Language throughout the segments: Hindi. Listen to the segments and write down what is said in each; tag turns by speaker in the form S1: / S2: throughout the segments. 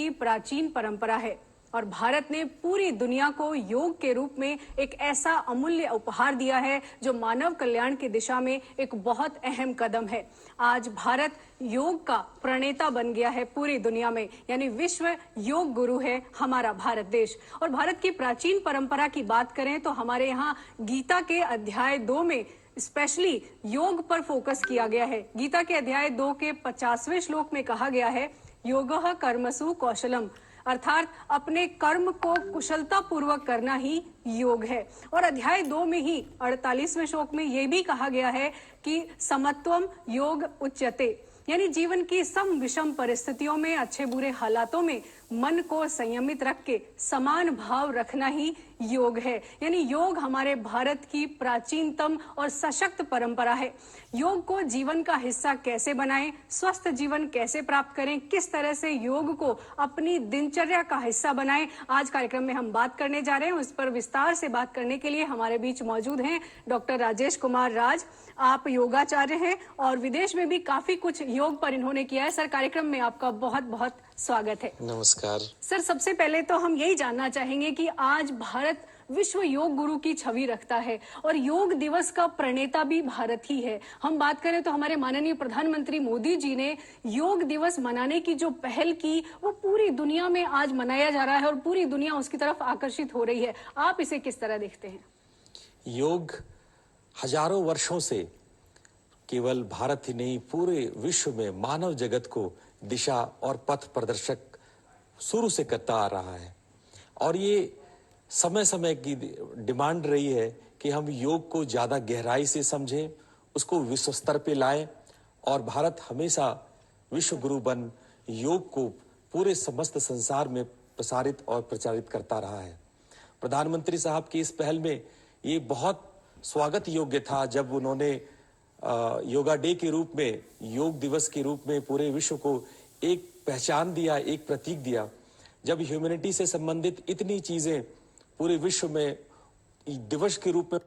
S1: की प्राचीन परंपरा है और भारत ने पूरी दुनिया को योग के रूप में एक ऐसा अमूल्य उपहार दिया है जो मानव कल्याण की दिशा में एक बहुत अहम कदम है। आज भारत योग का प्रणेता बन गया है पूरी दुनिया में, यानी विश्व योग गुरु है हमारा भारत देश। और भारत की प्राचीन परंपरा की बात करें तो हमारे यहाँ गीता के अध्याय 2 में स्पेशली योग पर फोकस किया गया है। गीता के अध्याय 2 के 50वें श्लोक में कहा गया है, योगः कर्मसु कौशलम, अर्थात अपने कर्म को कुशलता पूर्वक करना ही योग है। और अध्याय 2 में ही 48वें श्लोक में यह भी कहा गया है कि समत्वम योग उच्यते, यानी जीवन की सम विषम परिस्थितियों में, अच्छे बुरे हालातों में मन को संयमित रख के समान भाव रखना ही योग है। यानी योग हमारे भारत की प्राचीनतम और सशक्त परंपरा है। योग को जीवन का हिस्सा कैसे बनाएं, स्वस्थ जीवन कैसे प्राप्त करें, किस तरह से योग को अपनी दिनचर्या का हिस्सा बनाएं, आज कार्यक्रम में हम बात करने जा रहे हैं। उस पर विस्तार से बात करने के लिए हमारे बीच मौजूद हैं डॉक्टर राजेश कुमार राज। आप योगाचार्य हैं और विदेश में भी काफी कुछ योग पर इन्होंने किया है। सर, कार्यक्रम में आपका बहुत बहुत स्वागत है।
S2: नमस्कार
S1: सर, सबसे पहले तो हम यही जानना चाहेंगे कि आज भारत विश्व योग गुरु की छवि रखता है और योग दिवस का प्रणेता भी भारत ही है। हम बात करें तो हमारे माननीय प्रधानमंत्री मोदी जी ने योग दिवस मनाने की जो पहल की वो पूरी दुनिया में आज मनाया जा रहा है और पूरी दुनिया उसकी तरफ आकर्षित हो रही है। आप इसे किस तरह देखते हैं?
S2: योग हजारों वर्षों से केवल भारत ही नहीं, पूरे विश्व में मानव जगत को दिशा और पथ प्रदर्शक शुरू से करता आ रहा है और ये समय समय की डिमांड रही है कि हम योग को ज्यादा गहराई से समझें, उसको विश्व स्तर पे लाएं और भारत हमेशा विश्व गुरु बन योग को पूरे समस्त संसार में प्रसारित और प्रचारित करता रहा है। प्रधानमंत्री साहब की इस पहल में ये बहुत स्वागत योग्य था जब उन्होंने योगा डे के रूप में, योग दिवस के रूप में पूरे विश्व को एक पहचान दिया, एक प्रतीक दिया। जब ह्यूमैनिटी से संबंधित इतनी चीजें पूरे विश्व में दिवस के रूप में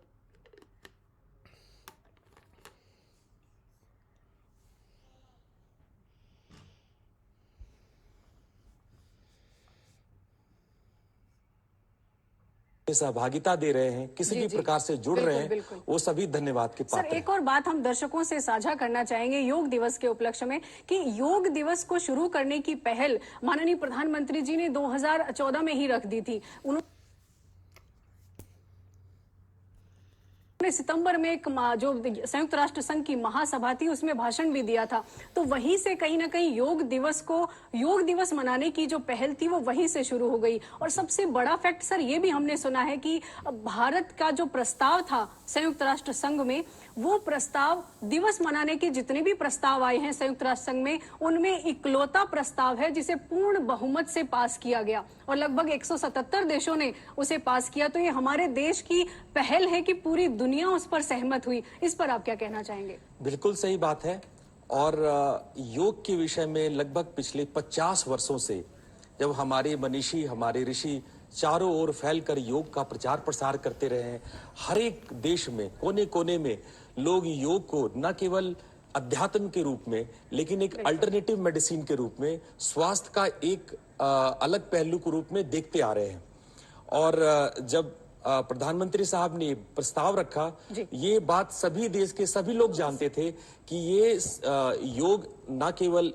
S2: सहभागिता दे रहे हैं, किसी भी प्रकार से जुड़ रहे हैं, वो सभी धन्यवाद के पात्र हैं।
S1: सर, एक और बात हम दर्शकों से साझा करना चाहेंगे योग दिवस के उपलक्ष्य में कि योग दिवस को शुरू करने की पहल माननीय प्रधानमंत्री जी ने 2014 में ही रख दी थी। उन्होंने सितंबर में एक जो संयुक्त राष्ट्र संघ की महासभा थी उसमें भाषण भी दिया था, तो वहीं से कहीं ना कहीं योग दिवस मनाने की जो पहल थी वो वहीं से शुरू हो गई। और सबसे बड़ा फैक्ट सर ये भी हमने सुना है कि भारत का जो प्रस्ताव था संयुक्त राष्ट्र संघ में, वो प्रस्ताव दिवस मनाने के जितने भी प्रस्ताव आए हैं संयुक्त राष्ट्र संघ में, उनमें इकलौता प्रस्ताव है जिसे पूर्ण बहुमत से पास किया गया और लगभग 177 देशों ने उसे पास किया। तो ये हमारे देश की पहल है कि पूरी दुनिया उस पर सहमत हुई। इस पर आप क्या कहना चाहेंगे?
S2: बिल्कुल सही बात है। और योग के विषय में लगभग पिछले 50 वर्षों से जब हमारे मनीषी, हमारे ऋषि चारों ओर फैलकर योग का प्रचार प्रसार करते रहे हैं, हर एक देश में कोने कोने में लोग योग को न केवल अध्यात्म के रूप में लेकिन एक अल्टरनेटिव मेडिसिन के रूप में, स्वास्थ्य का एक अलग पहलू के रूप में देखते आ रहे हैं। और जब प्रधानमंत्री साहब ने प्रस्ताव रखा, ये बात सभी देश के सभी लोग जानते थे कि ये योग न केवल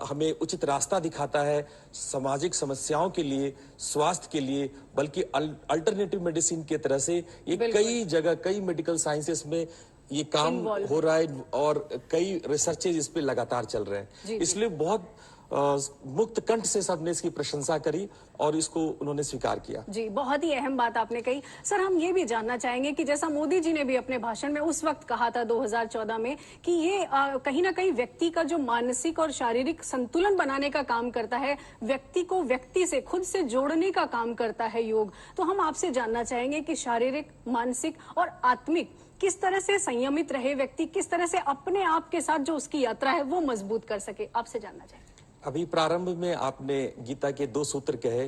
S2: हमें उचित रास्ता दिखाता है सामाजिक समस्याओं के लिए, स्वास्थ्य के लिए, बल्कि अल्टरनेटिव मेडिसिन की तरह से ये कई जगह, कई मेडिकल साइंसेस में ये काम हो रहा है और कई रिसर्चेज इस पे लगातार चल रहे हैं। इसलिए बहुत मुक्त कंठ से सबने इसकी प्रशंसा करी और इसको उन्होंने स्वीकार किया।
S1: जी, बहुत ही अहम बात आपने कही। सर, हम ये भी जानना चाहेंगे कि जैसा मोदी जी ने भी अपने भाषण में उस वक्त कहा था 2014 में कि ये कहीं ना कहीं व्यक्ति का जो मानसिक और शारीरिक संतुलन बनाने का काम करता है, व्यक्ति को व्यक्ति से, खुद से जोड़ने का काम करता है योग। तो हम आपसे जानना चाहेंगे कि शारीरिक, मानसिक और आत्मिक किस तरह से संयमित रहे व्यक्ति, किस तरह से अपने आप के साथ जो उसकी यात्रा है वो मजबूत कर सके, आपसे जानना चाहेंगे।
S2: अभी प्रारंभ में आपने गीता के 2 सूत्र कहे,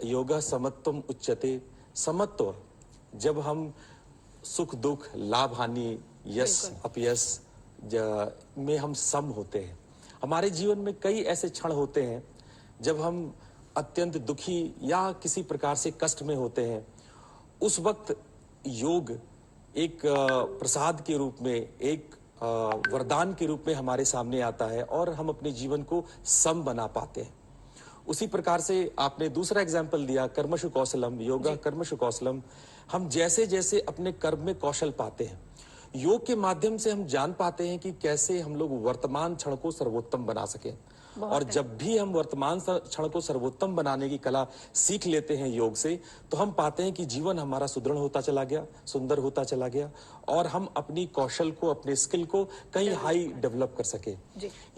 S2: योगः समत्वम उच्यते। समत्व, जब हम सुख दुख, लाभ हानि, यश अपयश में हम सम होते हैं, हमारे जीवन में कई ऐसे क्षण होते हैं जब हम अत्यंत दुखी या किसी प्रकार से कष्ट में होते हैं। उस वक्त योग एक प्रसाद के रूप में, एक वरदान के रूप में हमारे सामने आता है और हम अपने जीवन को सम बना पाते हैं। उसी प्रकार से आपने दूसरा एग्जाम्पल दिया, कर्मशु कौशलम, योगा कर्मशु कौशलम। हम जैसे जैसे अपने कर्म में कौशल पाते हैं, योग के माध्यम से हम जान पाते हैं कि कैसे हम लोग वर्तमान क्षण को सर्वोत्तम बना सकें। और जब भी हम वर्तमान क्षण को सर्वोत्तम बनाने की कला सीख लेते हैं योग से, तो हम पाते हैं कि जीवन हमारा सुदृढ़ होता चला गया, सुंदर होता चला गया और हम अपनी कौशल को, अपने स्किल को कहीं हाई डेवलप कर सके।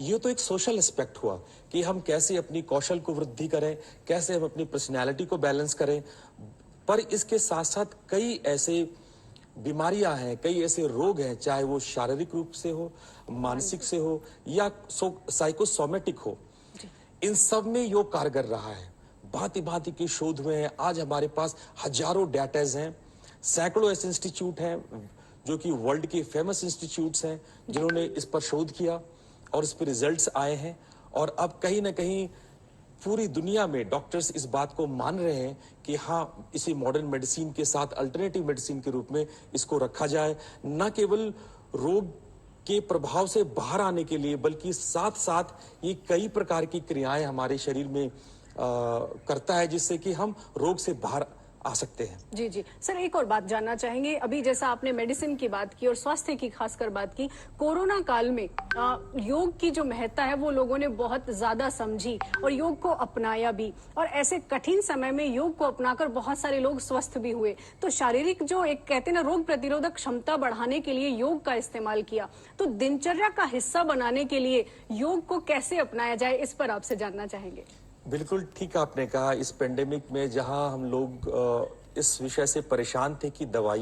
S2: ये तो एक सोशल एस्पेक्ट हुआ कि हम कैसे अपनी कौशल को वृद्धि करें, कैसे हम अपनी पर्सनैलिटी को बैलेंस करें। पर इसके साथ साथ कई ऐसे बीमारियां हैं, कई ऐसे रोग हैं, चाहे वो शारीरिक रूप से हो, मानसिक से हो या साइकोसोमेटिक हो, इन सब में योग कारगर रहा है। भांति भांति के शोध हुए हैं। आज हमारे पास हजारों डेटाज हैं, सैकड़ों ऐसे इंस्टीट्यूट हैं जो कि वर्ल्ड के फेमस इंस्टीट्यूट्स हैं जिन्होंने इस पर शोध किया और इस पर रिजल्ट्स आए हैं। और अब कहीं ना कहीं पूरी दुनिया में डॉक्टर्स इस बात को मान रहे हैं कि हाँ, इसी मॉडर्न मेडिसिन के साथ अल्टरनेटिव मेडिसिन के रूप में इसको रखा जाए, न केवल रोग के प्रभाव से बाहर आने के लिए, बल्कि साथ साथ ये कई प्रकार की क्रियाएं हमारे शरीर में करता है जिससे कि हम रोग से बाहर आ सकते हैं।
S1: जी जी सर, एक और बात जानना चाहेंगे। अभी जैसा आपने मेडिसिन की बात की और स्वास्थ्य की खासकर बात की, कोरोना काल में योग की जो महत्ता है वो लोगों ने बहुत ज्यादा समझी और योग को अपनाया भी, और ऐसे कठिन समय में योग को अपनाकर बहुत सारे लोग स्वस्थ भी हुए। तो शारीरिक जो एक कहते हैं ना, रोग प्रतिरोधक क्षमता बढ़ाने के लिए योग का इस्तेमाल किया, तो दिनचर्या का हिस्सा बनाने के लिए योग को कैसे अपनाया जाए, इस पर आपसे जानना चाहेंगे।
S2: बिल्कुल ठीक आपने कहा। इस पेंडेमिक में जहां हम लोग इस विषय से परेशान थे कि दवाइयां